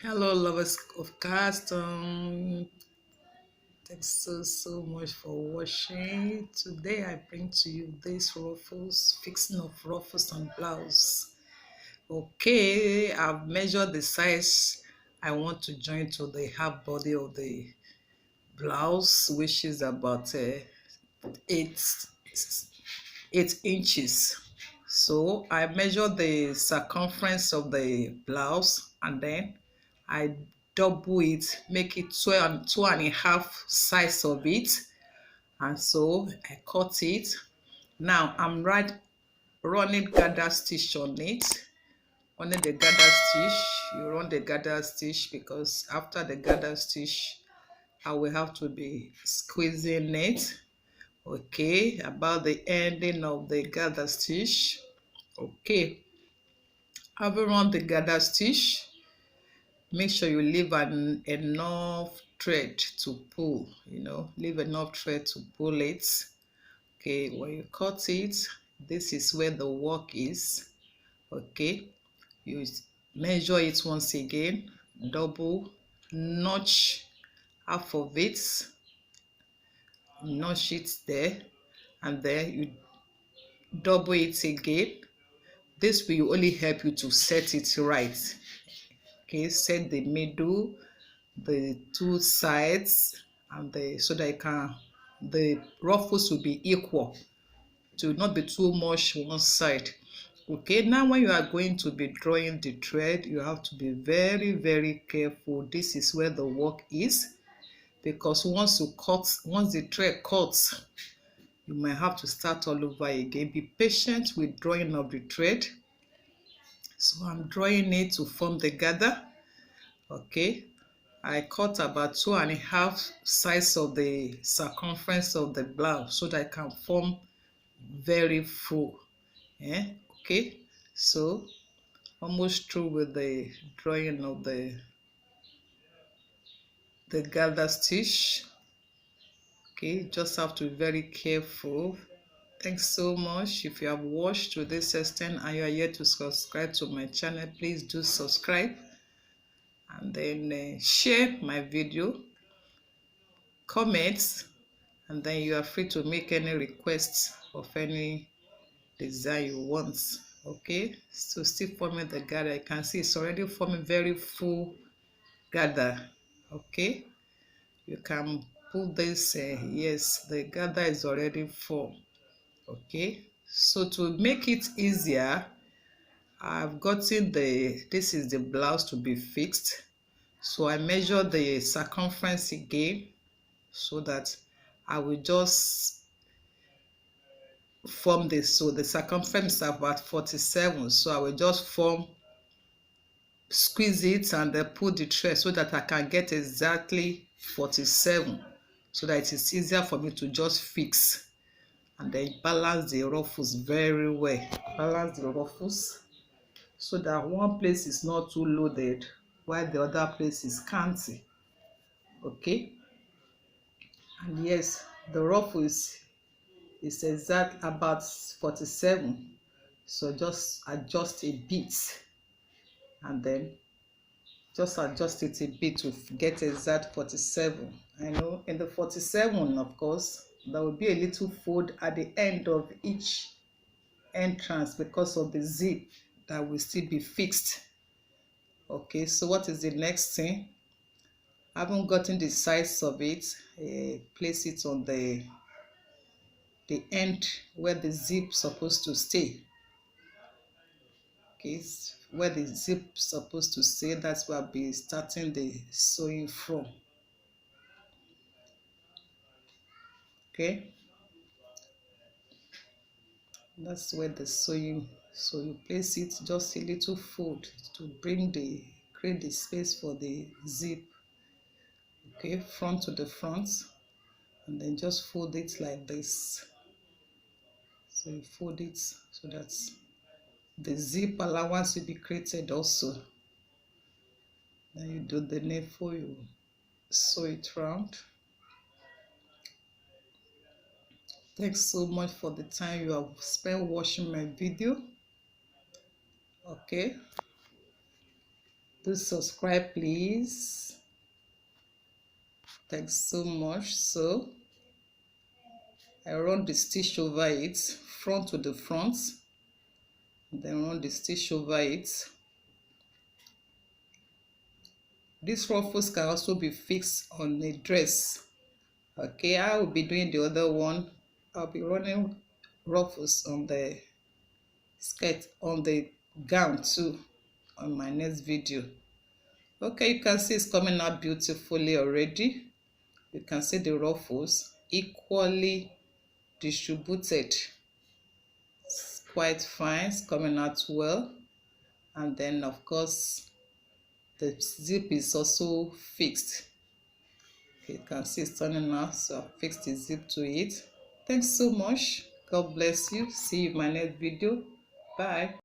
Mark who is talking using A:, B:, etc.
A: Hello, lovers of custom. Thanks so much for watching. Today I bring to you this ruffles, fixing of ruffles and blouse. Okay, I've measured the size I want to join to the half body of the blouse, which is about eight 8 inches. So I measure the circumference of the blouse and then I double it, make it two and a half size of it. And so I cut it. Now I'm running gather stitch on it. Running the gather stitch, you run the gather stitch because after the gather stitch, I will have to be squeezing it. Okay, about the ending of the gather stitch. Okay, having run the gather stitch, make sure you leave enough thread to pull, leave enough thread to pull it. Okay, when you cut it, this is where the work is. Okay, you measure it once again, double, notch half of it, notch it there, and then you double it again. This will only help you to set it right. Okay, set the middle, the two sides, and so that the ruffles will be equal, to not be too much one side. Okay, now when you are going to be drawing the thread, you have to be very careful. This is where the work is, because once the thread cuts, you might have to start all over again. Be patient with drawing of the thread. So I'm drawing it to form the gather. Okay, I cut about two and a half size of the circumference of the blouse so that I can form very full. Okay, so almost through with the drawing of the gather stitch. Okay, just have to be very careful. Thanks so much. If you have watched to this extent and you are yet to subscribe to my channel, please do subscribe and then share my video, comments, and then you are free to make any requests of any design you want. Okay, so still forming the gather. You can see it's already forming very full gather. Okay, you can pull this. Yes, the gather is already full. Okay, so to make it easier, I've gotten this is the blouse to be fixed, so I measure the circumference again so that I will just form this. So the circumference is about 47, so I will just squeeze it and then pull the thread so that I can get exactly 47, so that it is easier for me to just fix and then balance the ruffles very well. Balance the ruffles so that one place is not too loaded while the other place is scanty. Okay, and yes, the ruffle is exact about 47, so just adjust a bit and then just adjust it a bit to get exact 47. I know in the 47, of course, there will be a little fold at the end of each entrance because of the zip that will still be fixed. Okay, so what is the next thing? I haven't gotten the size of it. Place it on the end where the zip supposed to stay. Okay, where the zip supposed to stay, that's where I'll be starting the sewing from. Okay, that's where the sewing, so you place it just a little fold to create the space for the zip. Okay, front to the front, and then just fold it like this. So you fold it so that the zip allowance will be created also. Then you do the needful, you sew it round. Thanks so much for the time you have spent watching my video. Okay, Do subscribe, please. Thanks so much. So I run the stitch over it, front to the front, then run the stitch over it. These ruffles can also be fixed on a dress. Okay, I will be doing the other one. I'll be running ruffles on the skirt, on the gown too, on my next video. Okay, you can see it's coming out beautifully already. You can see the ruffles equally distributed. It's quite fine, it's coming out well. And then of course the zip is also fixed. Okay, you can see it's turning out, so I fixed the zip to it. Thanks so much. God bless you. See you in my next video. Bye.